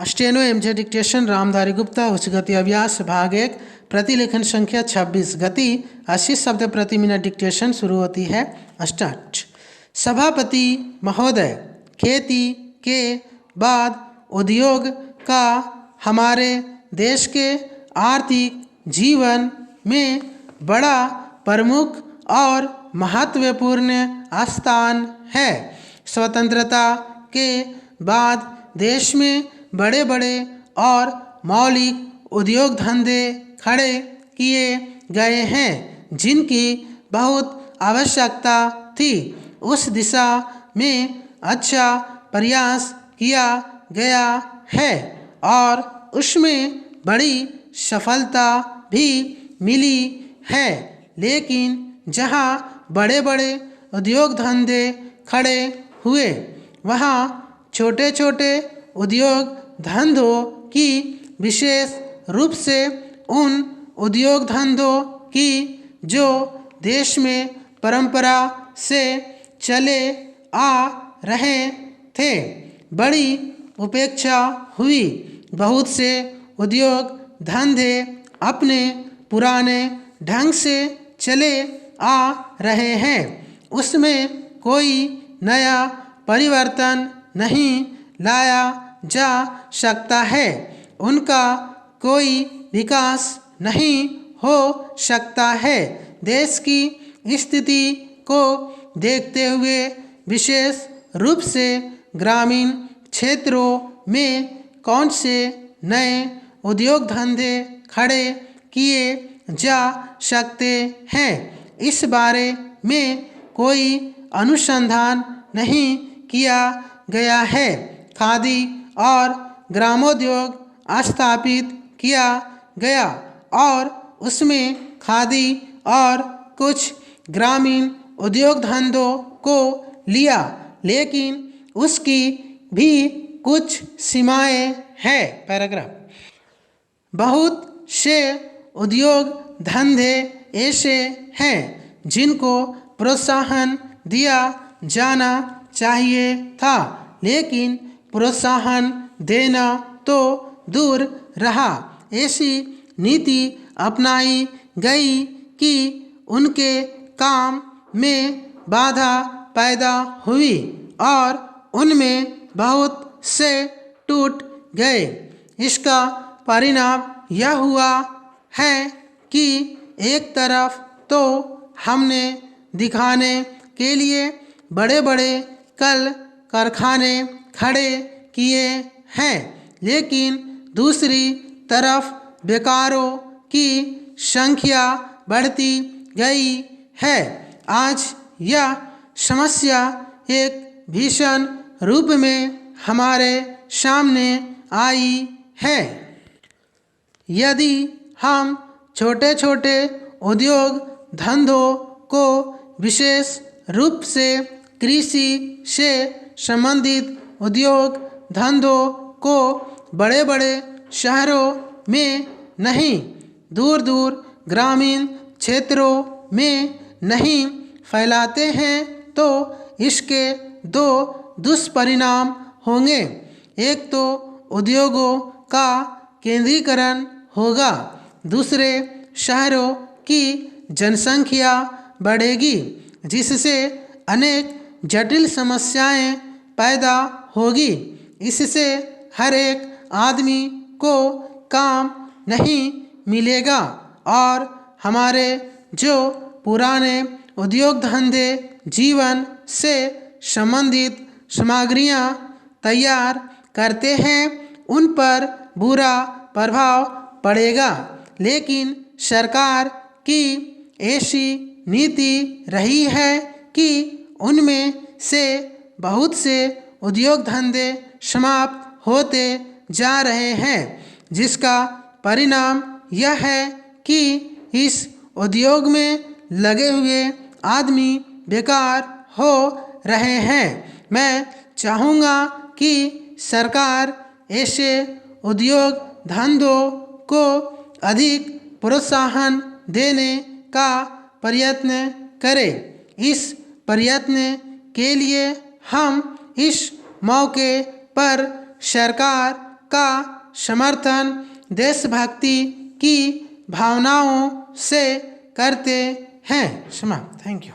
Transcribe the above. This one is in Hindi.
Steno MJ dictation Ramdhari Gupta उच्च गति अभ्यास भाग 1 प्रतिलेखन संख्या 26 गति 80 शब्द प्रति मिनट डिक्टेशन शुरू होती है। स्टार्ट। सभापति महोदय, खेती के बाद उद्योग का हमारे देश के आर्थिक जीवन में बड़ा प्रमुख और महत्वपूर्ण स्थान है। स्वतंत्रता के बाद देश में बड़े बड़े और मौलिक उद्योग धंधे खड़े किए गए हैं, जिनकी बहुत आवश्यकता थी। उस दिशा में अच्छा प्रयास किया गया है और उसमें बड़ी सफलता भी मिली है। लेकिन जहां बड़े बड़े उद्योग धंधे खड़े हुए, वहां छोटे छोटे उद्योग धंधों की, विशेष रूप से उन उद्योग धंधों की जो देश में परंपरा से चले आ रहे थे, बड़ी उपेक्षा हुई। बहुत से उद्योग धंधे अपने पुराने ढंग से चले आ रहे हैं, उसमें कोई नया परिवर्तन नहीं लाया जा सकता है, उनका कोई विकास नहीं हो सकता है। देश की स्थिति को देखते हुए विशेष रूप से ग्रामीण क्षेत्रों में कौन से नए उद्योग धंधे खड़े किए जा सकते हैं, इस बारे में कोई अनुसंधान नहीं किया गया है। खादी और ग्रामोद्योग स्थापित किया गया और उसमें खादी और कुछ ग्रामीण उद्योग धंधों को लिया, लेकिन उसकी भी कुछ सीमाएं हैं। पैराग्राफ। बहुत से उद्योग धंधे ऐसे हैं जिनको प्रोत्साहन दिया जाना चाहिए था, लेकिन प्रोत्साहन देना तो दूर रहा। ऐसी नीति अपनाई गई कि उनके काम में बाधा पैदा हुई और उनमें बहुत से टूट गए। इसका परिणाम यह हुआ है कि एक तरफ तो हमने दिखाने के लिए बड़े बड़े कल कारखाने खड़े किए हैं, लेकिन दूसरी तरफ बेकारों की संख्या बढ़ती गई है। आज यह समस्या एक भीषण रूप में हमारे सामने आई है। यदि हम छोटे छोटे उद्योग धंधों को, विशेष रूप से कृषि से संबंधित उद्योग धंधों को बड़े बड़े शहरों में नहीं, दूर दूर ग्रामीण क्षेत्रों में नहीं फैलाते हैं, तो इसके दो दुष्परिणाम होंगे। एक तो उद्योगों का केंद्रीकरण होगा, दूसरे शहरों की जनसंख्या बढ़ेगी, जिससे अनेक जटिल समस्याएं पैदा होगी। इससे हर एक आदमी को काम नहीं मिलेगा और हमारे जो पुराने उद्योग धंधे जीवन से संबंधित सामग्रियां तैयार करते हैं, उन पर बुरा प्रभाव पड़ेगा। लेकिन सरकार की ऐसी नीति रही है कि उनमें से बहुत से उद्योग धंधे समाप्त होते जा रहे हैं, जिसका परिणाम यह है कि इस उद्योग में लगे हुए आदमी बेकार हो रहे हैं। मैं चाहूँगा कि सरकार ऐसे उद्योग धंधों को अधिक प्रोत्साहन देने का प्रयत्न करे। इस प्रयत्न के लिए हम इस मौके पर सरकार का समर्थन देशभक्ति की भावनाओं से करते हैं। समाप्त। Thank you.